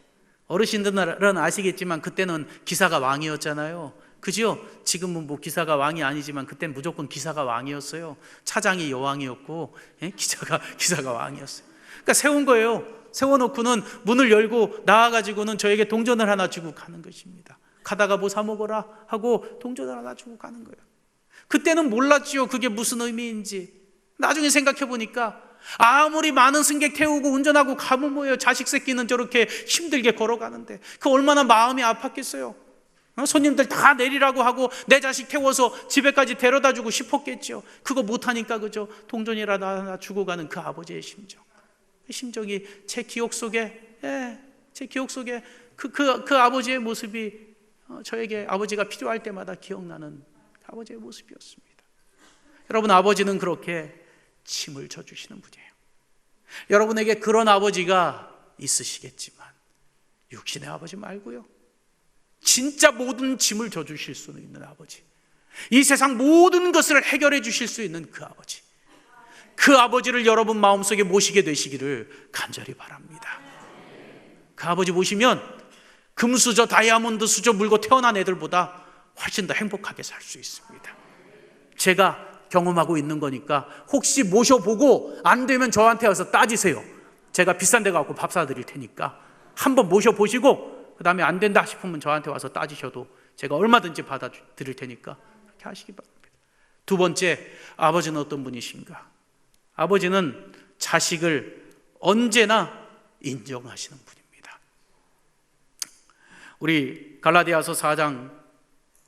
어르신들은 아시겠지만 그때는 기사가 왕이었잖아요. 그죠? 지금은 뭐 기사가 왕이 아니지만 그때는 무조건 기사가 왕이었어요. 차장이 여왕이었고 기사가 왕이었어요. 그러니까 세운 거예요. 세워놓고는 문을 열고 나와가지고는 저에게 동전을 하나 주고 가는 것입니다. 가다가 뭐 사 먹어라 하고 동전을 하나 주고 가는 거예요. 그때는 몰랐지요, 그게 무슨 의미인지. 나중에 생각해 보니까 아무리 많은 승객 태우고 운전하고 가면 뭐예요, 자식 새끼는 저렇게 힘들게 걸어가는데 그 얼마나 마음이 아팠겠어요. 손님들 다 내리라고 하고 내 자식 태워서 집에까지 데려다 주고 싶었겠죠. 그거 못하니까 그저 동전이라도 하나 주고 가는 그 아버지의 심정, 그 심정이 제 기억 속에 그 아버지의 모습이 저에게 아버지가 필요할 때마다 기억나는 아버지의 모습이었습니다. 여러분, 아버지는 그렇게 짐을 져주시는 분이에요. 여러분에게 그런 아버지가 있으시겠지만 육신의 아버지 말고요, 진짜 모든 짐을 져주실 수 있는 아버지, 이 세상 모든 것을 해결해 주실 수 있는 그 아버지, 그 아버지를 여러분 마음속에 모시게 되시기를 간절히 바랍니다. 그 아버지 모시면 금수저 다이아몬드 수저 물고 태어난 애들보다 훨씬 더 행복하게 살 수 있습니다. 제가 경험하고 있는 거니까 혹시 모셔보고 안 되면 저한테 와서 따지세요. 제가 비싼 데 가고 밥 사드릴 테니까 한번 모셔보시고 그 다음에 안 된다 싶으면 저한테 와서 따지셔도 제가 얼마든지 받아드릴 테니까 그렇게 하시기 바랍니다. 두 번째, 아버지는 어떤 분이신가? 아버지는 자식을 언제나 인정하시는 분입니다. 우리 갈라디아서 4장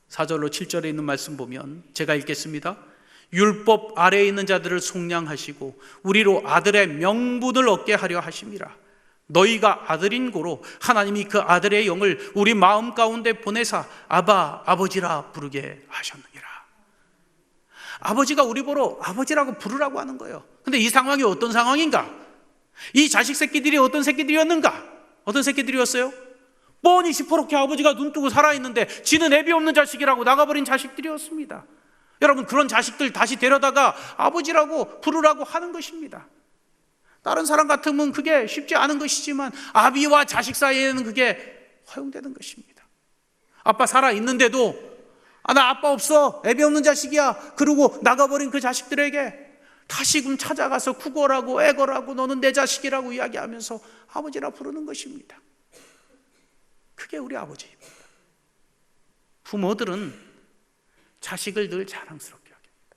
4절로 7절에 있는 말씀 보면 제가 읽겠습니다. 율법 아래에 있는 자들을 속량하시고 우리로 아들의 명분을 얻게 하려 하심이라. 너희가 아들인 고로 하나님이 그 아들의 영을 우리 마음 가운데 보내사 아바 아버지라 부르게 하셨느니라. 아버지가 우리 보러 아버지라고 부르라고 하는 거예요. 근데 이 상황이 어떤 상황인가? 이 자식 새끼들이 어떤 새끼들이었는가? 어떤 새끼들이었어요? 뻔히 시퍼렇게 아버지가 눈 뜨고 살아있는데 지는 애비 없는 자식이라고 나가버린 자식들이었습니다. 여러분, 그런 자식들 다시 데려다가 아버지라고 부르라고 하는 것입니다. 다른 사람 같으면 그게 쉽지 않은 것이지만 아비와 자식 사이에는 그게 허용되는 것입니다. 아빠 살아있는데도 나 아빠 없어, 애비 없는 자식이야, 그러고 나가버린 그 자식들에게 다시금 찾아가서 구걸하고 애걸하고 너는 내 자식이라고 이야기하면서 아버지라 부르는 것입니다. 그게 우리 아버지입니다. 부모들은 자식을 늘 자랑스럽게 여깁니다.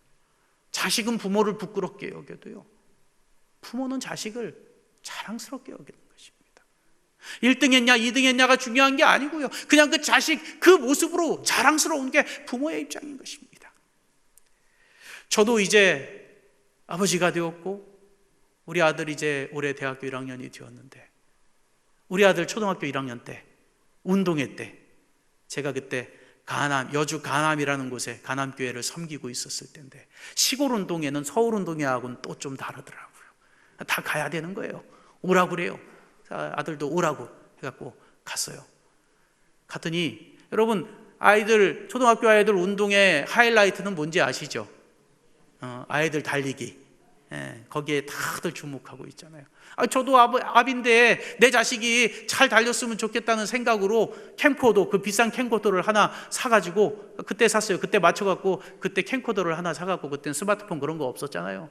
자식은 부모를 부끄럽게 여겨도요, 부모는 자식을 자랑스럽게 여기는 것입니다. 1등 했냐 2등 했냐가 중요한 게 아니고요, 그냥 그 자식 그 모습으로 자랑스러운 게 부모의 입장인 것입니다. 저도 이제 아버지가 되었고 우리 아들이 이제 올해 대학교 1학년이 되었는데, 우리 아들 초등학교 1학년 때 운동회 때 제가 그때 여주 가남이라는 곳에 가남교회를 섬기고 있었을 때인데, 시골 운동회는 서울 운동회하고는 또 좀 다르더라고요. 다 가야 되는 거예요. 오라고 그래요. 아들도 오라고 해갖고 갔어요. 갔더니 여러분, 초등학교 아이들 운동회 하이라이트는 뭔지 아시죠? 아이들 달리기. 거기에 다들 주목하고 있잖아요. 저도 아비인데 내 자식이 잘 달렸으면 좋겠다는 생각으로 캠코더, 그 비싼 캠코더를 하나 사가지고 그때 샀어요. 그때 맞춰갖고 그때 캠코더를 하나 사갖고, 그때는 스마트폰 그런 거 없었잖아요.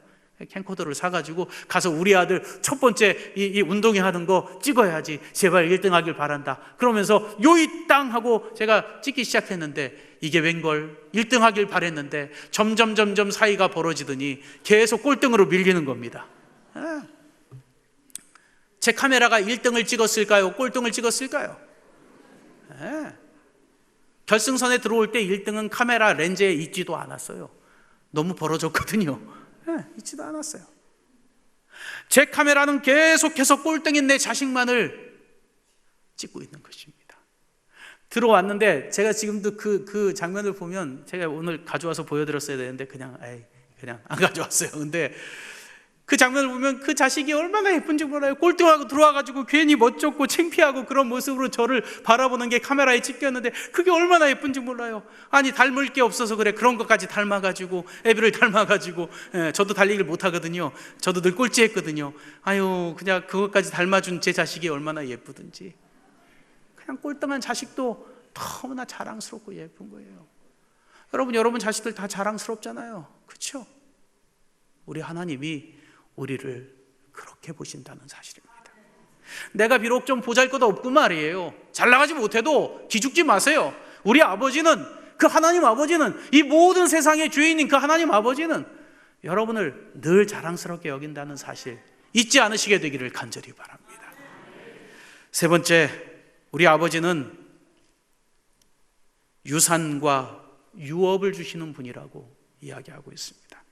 캠코더를 사가지고 가서 우리 아들 첫 번째 이 운동회 하는 거 찍어야지, 제발 1등 하길 바란다 그러면서 요이 땅 하고 제가 찍기 시작했는데, 이게 웬걸 1등 하길 바랬는데 점점 사이가 벌어지더니 계속 꼴등으로 밀리는 겁니다. 제 카메라가 1등을 찍었을까요? 꼴등을 찍었을까요? 결승선에 들어올 때 1등은 카메라 렌즈에 있지도 않았어요. 너무 벌어졌거든요. 있지도 않았어요. 제 카메라는 계속해서 꼴등인 내 자식만을 찍고 있는 것입니다. 들어왔는데 제가 지금도 그 장면을 보면, 제가 오늘 가져와서 보여드렸어야 되는데 그냥 안 가져왔어요. 근데 그 장면을 보면 그 자식이 얼마나 예쁜지 몰라요. 꼴등하고 들어와가지고 괜히 멋쩍고 창피하고 그런 모습으로 저를 바라보는 게 카메라에 찍혔는데 그게 얼마나 예쁜지 몰라요. 아니, 닮을 게 없어서 그래. 그런 것까지 닮아가지고, 애비를 닮아가지고. 저도 달리기를 못하거든요. 저도 늘 꼴찌했거든요. 그냥 그것까지 닮아준 제 자식이 얼마나 예쁘든지. 그냥 꼴등한 자식도 너무나 자랑스럽고 예쁜 거예요. 여러분 자식들 다 자랑스럽잖아요. 그렇죠? 우리 하나님이 우리를 그렇게 보신다는 사실입니다. 내가 비록 좀 보잘것없고 말이에요, 잘 나가지 못해도 기죽지 마세요. 우리 아버지는, 그 하나님 아버지는, 이 모든 세상의 주인인 그 하나님 아버지는 여러분을 늘 자랑스럽게 여긴다는 사실 잊지 않으시게 되기를 간절히 바랍니다. 세 번째, 우리 아버지는 유산과 유업을 주시는 분이라고 이야기하고 있습니다.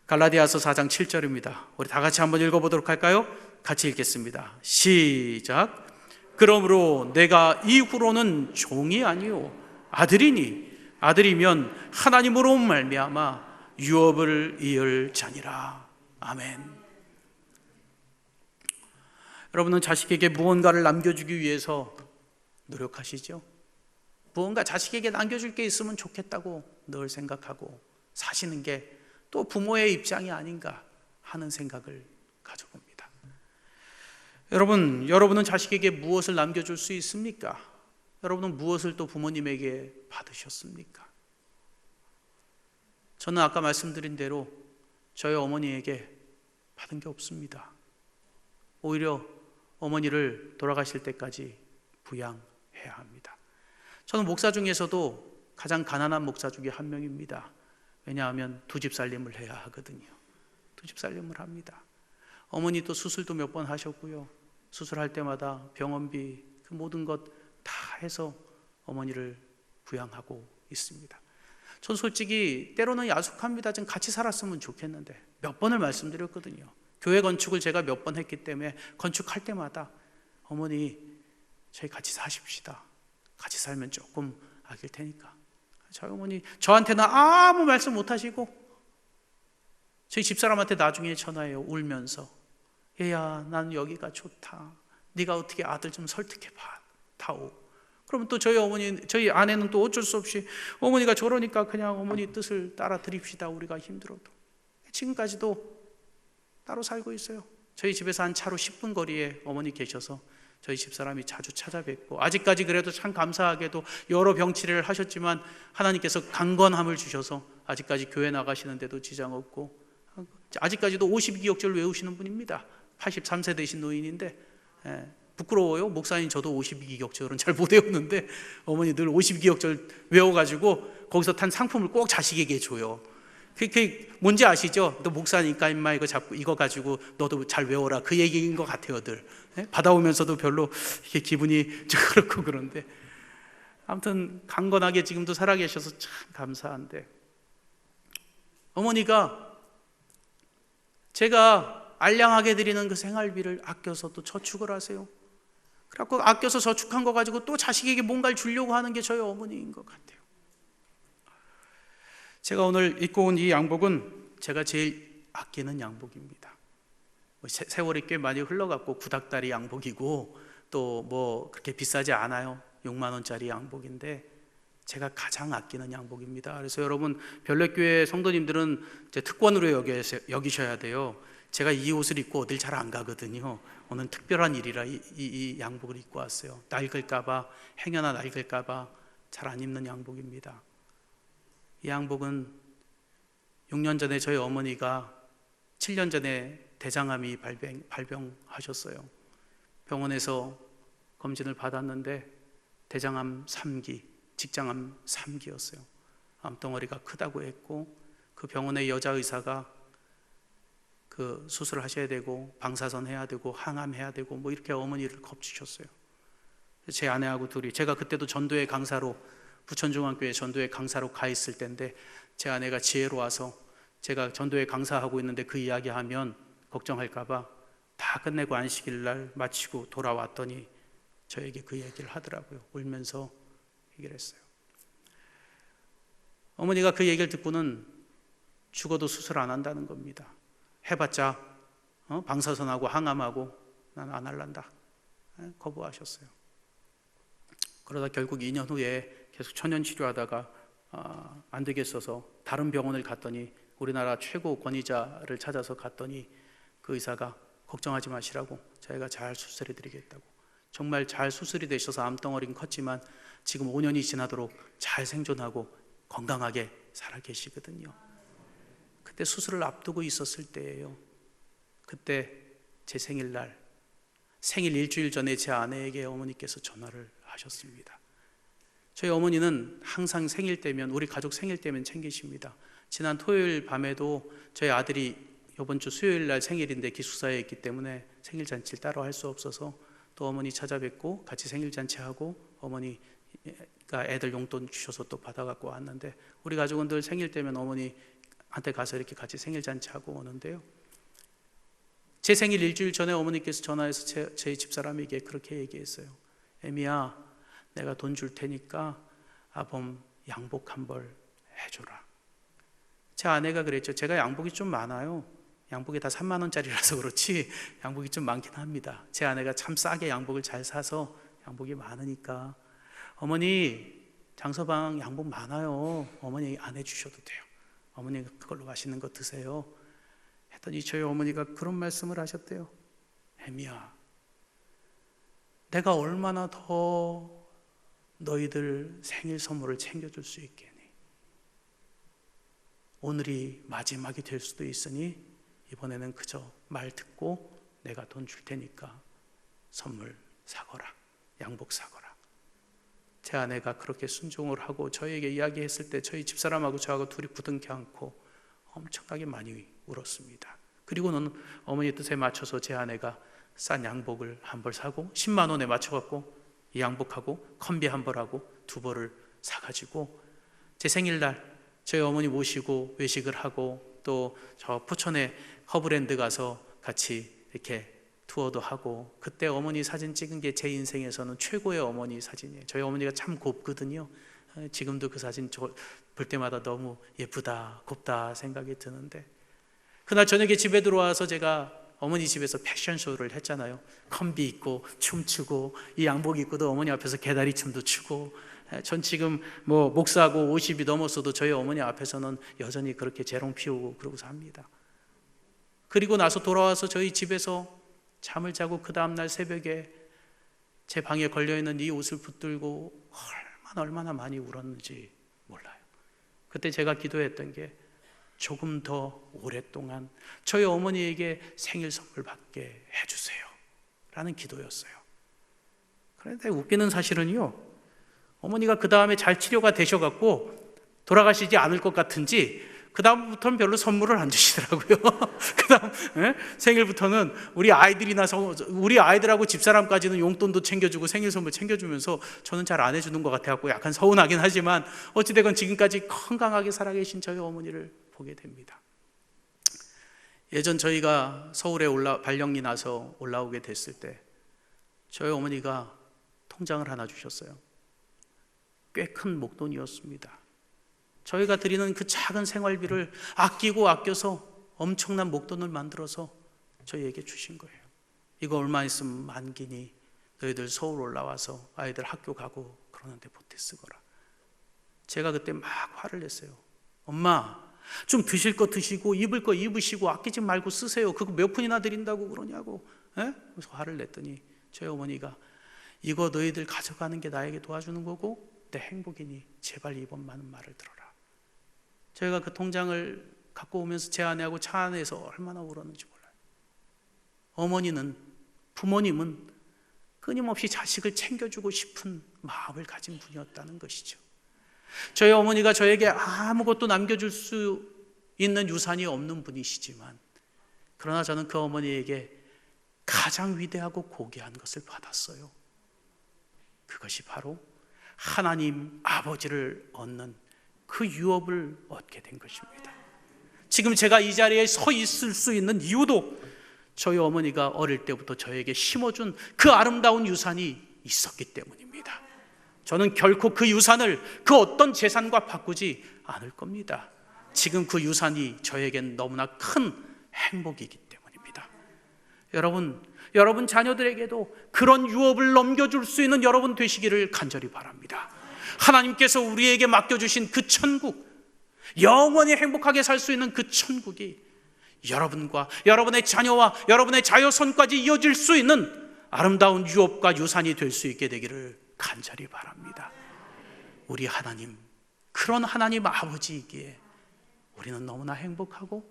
갈라디아서 4장 7절입니다. 우리 다 같이 한번 읽어보도록 할까요? 같이 읽겠습니다. 시작. 그러므로 내가 이후로는 종이 아니요 아들이니, 아들이면 하나님으로 말미암아 유업을 이을 자니라. 아멘. 여러분은 자식에게 무언가를 남겨주기 위해서 노력하시죠? 무언가 자식에게 남겨줄 게 있으면 좋겠다고 늘 생각하고 사시는 게 또 부모의 입장이 아닌가 하는 생각을 가져봅니다. 여러분은 자식에게 무엇을 남겨줄 수 있습니까? 여러분은 무엇을 또 부모님에게 받으셨습니까? 저는 아까 말씀드린 대로 저희 어머니에게 받은 게 없습니다. 오히려 어머니를 돌아가실 때까지 부양해야 합니다. 저는 목사 중에서도 가장 가난한 목사 중에 한 명입니다. 왜냐하면 두 집 살림을 해야 하거든요. 두 집 살림을 합니다. 어머니도 수술도 몇 번 하셨고요, 수술할 때마다 병원비 그 모든 것 다 해서 어머니를 부양하고 있습니다. 전 솔직히 때로는 야속합니다. 좀 같이 살았으면 좋겠는데 몇 번을 말씀드렸거든요. 교회 건축을 제가 몇 번 했기 때문에 건축할 때마다 어머니 저희 같이 사십시다. 같이 살면 조금 아낄 테니까. 저희 어머니 저한테는 아무 말씀 못 하시고 저희 집사람한테 나중에 전화해요. 울면서. 얘야, 난 여기가 좋다. 네가 어떻게 아들 좀 설득해봐 다오. 그러면 또 저희 아내는 또 어쩔 수 없이 어머니가 저러니까 그냥 어머니 뜻을 따라 드립시다. 우리가 힘들어도. 지금까지도 따로 살고 있어요. 저희 집에서 한 차로 10분 거리에 어머니 계셔서 저희 집사람이 자주 찾아뵙고, 아직까지 그래도 참 감사하게도 여러 병치레를 하셨지만 하나님께서 강건함을 주셔서 아직까지 교회 나가시는데도 지장 없고, 아직까지도 52기억절 외우시는 분입니다. 83세 되신 노인인데 부끄러워요. 목사님 저도 52기억절은 잘 못 외우는데 어머니 늘 52기억절 외워가지고 거기서 탄 상품을 꼭 자식에게 줘요. 그게 뭔지 아시죠? 너 목사니까 임마 이거 잡고 이거 가지고 너도 잘 외워라, 그 얘기인 것 같아요. 늘 받아오면서도 별로 이게 기분이 좀 그렇고 그런데, 아무튼 강건하게 지금도 살아계셔서 참 감사한데, 어머니가 제가 알량하게 드리는 그 생활비를 아껴서 또 저축을 하세요. 그래갖고 아껴서 저축한 거 가지고 또 자식에게 뭔가를 주려고 하는 게 저희 어머니인 것 같아요. 제가 오늘 입고 온 이 양복은 제가 제일 아끼는 양복입니다. 세월이 꽤 많이 흘러갔고 구닥다리 양복이고 또 뭐 그렇게 비싸지 않아요. 6만 원짜리 양복인데 제가 가장 아끼는 양복입니다. 그래서 여러분, 별내교회 성도님들은 이제 특권으로 여기셔야 돼요. 제가 이 옷을 입고 어딜 잘 안 가거든요. 오늘 특별한 일이라 이 양복을 입고 왔어요. 낡을까봐, 행여나 낡을까봐 잘 안 입는 양복입니다. 이 양복은 6년 전에 저희 어머니가 7년 전에 대장암이 발병하셨어요. 병원에서 검진을 받았는데 대장암 3기, 직장암 3기였어요. 암덩어리가 크다고 했고, 그 병원의 여자 의사가 그 수술을 하셔야 되고 방사선 해야 되고 항암해야 되고 뭐 이렇게 어머니를 겁주셨어요. 제 아내하고 둘이, 제가 그때도 전도회 강사로, 부천중앙교회 전도회 강사로 가 있을 때인데 제 아내가 지혜로워서 제가 전도회 강사하고 있는데 그 이야기하면 걱정할까봐 다 끝내고 안식일 날 마치고 돌아왔더니 저에게 그 얘기를 하더라고요. 울면서 얘기를 했어요. 어머니가 그 얘기를 듣고는 죽어도 수술 안 한다는 겁니다. 해봤자 방사선하고 항암하고 난 안 할란다, 거부하셨어요. 그러다 결국 2년 후에 계속 천연 치료하다가 안 되겠어서 다른 병원을 갔더니, 우리나라 최고 권위자를 찾아서 갔더니 그 의사가 걱정하지 마시라고, 저희가 잘 수술해 드리겠다고. 정말 잘 수술이 되셔서 암덩어리는 컸지만 지금 5년이 지나도록 잘 생존하고 건강하게 살아 계시거든요. 그때 수술을 앞두고 있었을 때예요. 그때 제 생일날, 생일 일주일 전에 제 아내에게 어머니께서 전화를 하셨습니다. 저희 어머니는 항상 생일 때면, 우리 가족 생일 때면 챙기십니다. 지난 토요일 밤에도 저희 아들이 이번 주 수요일 날 생일인데 기숙사에 있기 때문에 생일 잔치를 따로 할 수 없어서 또 어머니 찾아뵙고 같이 생일 잔치하고, 어머니가 애들 용돈 주셔서 또 받아갖고 왔는데, 우리 가족은 늘 생일 때면 어머니한테 가서 이렇게 같이 생일 잔치하고 오는데요. 제 생일 일주일 전에 어머니께서 전화해서 제 집사람에게 그렇게 얘기했어요. 애미야, 내가 돈 줄 테니까 아범 양복 한 벌 해줘라. 제 아내가 그랬죠. 제가 양복이 좀 많아요. 양복이 다 3만 원짜리라서 그렇지 양복이 좀 많긴 합니다. 제 아내가 참 싸게 양복을 잘 사서 양복이 많으니까, 어머니 장서방 양복 많아요. 어머니 안 해주셔도 돼요. 어머니 그걸로 맛있는 거 드세요. 했더니 저희 어머니가 그런 말씀을 하셨대요. 애미야, 내가 얼마나 더 너희들 생일 선물을 챙겨줄 수 있겠니? 오늘이 마지막이 될 수도 있으니 이번에는 그저 말 듣고 내가 돈 줄 테니까 선물 사거라, 양복 사거라. 제 아내가 그렇게 순종을 하고 저에게 이야기했을 때 저희 집사람하고 저하고 둘이 부둥켜 안고 엄청나게 많이 울었습니다. 그리고는 어머니 뜻에 맞춰서 제 아내가 싼 양복을 한 벌 사고 10만 원에 맞춰갖고 이 양복하고 컴비 한 벌하고 두 벌을 사가지고 제 생일날 저희 어머니 모시고 외식을 하고, 또 저 포천에 허브랜드 가서 같이 이렇게 투어도 하고, 그때 어머니 사진 찍은 게 제 인생에서는 최고의 어머니 사진이에요. 저희 어머니가 참 곱거든요. 지금도 그 사진 볼 때마다 너무 예쁘다, 곱다 생각이 드는데, 그날 저녁에 집에 들어와서 제가 어머니 집에서 패션쇼를 했잖아요. 컴비 입고 춤추고, 이 양복 입고도 어머니 앞에서 개다리 춤도 추고, 전 지금 뭐 목사하고 50이 넘었어도 저희 어머니 앞에서는 여전히 그렇게 재롱 피우고 그러고 삽니다. 그리고 나서 돌아와서 저희 집에서 잠을 자고 그 다음날 새벽에 제 방에 걸려있는 이 옷을 붙들고 얼마나 많이 울었는지 몰라요. 그때 제가 기도했던 게 조금 더 오랫동안 저희 어머니에게 생일 선물 받게 해주세요 라는 기도였어요. 그런데 웃기는 사실은요, 어머니가 그 다음에 잘 치료가 되셔갖고 돌아가시지 않을 것 같은지 그 다음부터는 별로 선물을 안 주시더라고요. 그 다음 생일부터는 우리 아이들하고 집사람까지는 용돈도 챙겨주고 생일 선물 챙겨주면서 저는 잘 안 해주는 것 같아갖고 약간 서운하긴 하지만 어찌되건 지금까지 건강하게 살아계신 저희 어머니를 보게 됩니다. 예전 저희가 서울에 발령이 나서 올라오게 됐을 때 저희 어머니가 통장을 하나 주셨어요. 꽤 큰 목돈이었습니다. 저희가 드리는 그 작은 생활비를 아껴서 엄청난 목돈을 만들어서 저희에게 주신 거예요. 이거 얼마 있으면 만기니 너희들 서울 올라와서 아이들 학교 가고 그러는데 보태 쓰거라. 제가 그때 막 화를 냈어요. 엄마, 좀 드실 거 드시고 입을 거 입으시고 아끼지 말고 쓰세요. 그거 몇 푼이나 드린다고 그러냐고. 그래서 화를 냈더니 저희 어머니가 이거 너희들 가져가는 게 나에게 도와주는 거고 내 행복이니 제발 이번만은 말을 들어라. 저희가 그 통장을 갖고 오면서 제 아내하고 차 안에서 얼마나 울었는지 몰라요. 부모님은 끊임없이 자식을 챙겨주고 싶은 마음을 가진 분이었다는 것이죠. 저희 어머니가 저에게 아무것도 남겨줄 수 있는 유산이 없는 분이시지만 그러나 저는 그 어머니에게 가장 위대하고 고귀한 것을 받았어요. 그것이 바로 하나님 아버지를 얻는 그 유업을 얻게 된 것입니다. 지금 제가 이 자리에 서 있을 수 있는 이유도 저희 어머니가 어릴 때부터 저에게 심어준 그 아름다운 유산이 있었기 때문입니다. 저는 결코 그 유산을 그 어떤 재산과 바꾸지 않을 겁니다. 지금 그 유산이 저에겐 너무나 큰 행복이기 때문입니다. 여러분 자녀들에게도 그런 유업을 넘겨줄 수 있는 여러분 되시기를 간절히 바랍니다. 하나님께서 우리에게 맡겨주신 그 천국, 영원히 행복하게 살 수 있는 그 천국이 여러분과 여러분의 자녀와 여러분의 자녀손까지 이어질 수 있는 아름다운 유업과 유산이 될 수 있게 되기를 간절히 바랍니다. 우리 하나님, 그런 하나님 아버지이기에 우리는 너무나 행복하고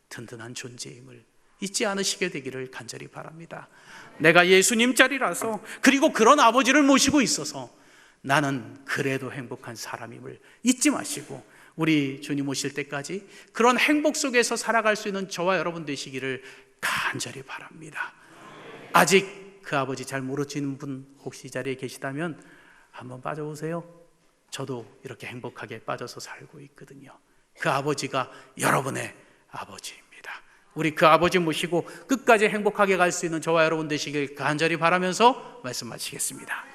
든든한 존재임을 잊지 않으시게 되기를 간절히 바랍니다. 내가 예수님 자리라서, 그리고 그런 아버지를 모시고 있어서 나는 그래도 행복한 사람임을 잊지 마시고 우리 주님 오실 때까지 그런 행복 속에서 살아갈 수 있는 저와 여러분 되시기를 간절히 바랍니다. 아직 그 아버지 잘 모르시는 분 혹시 이 자리에 계시다면 한번 빠져오세요. 저도 이렇게 행복하게 빠져서 살고 있거든요. 그 아버지가 여러분의 아버지입니다. 우리 그 아버지 모시고 끝까지 행복하게 갈 수 있는 저와 여러분 되시길 간절히 바라면서 말씀 마치겠습니다.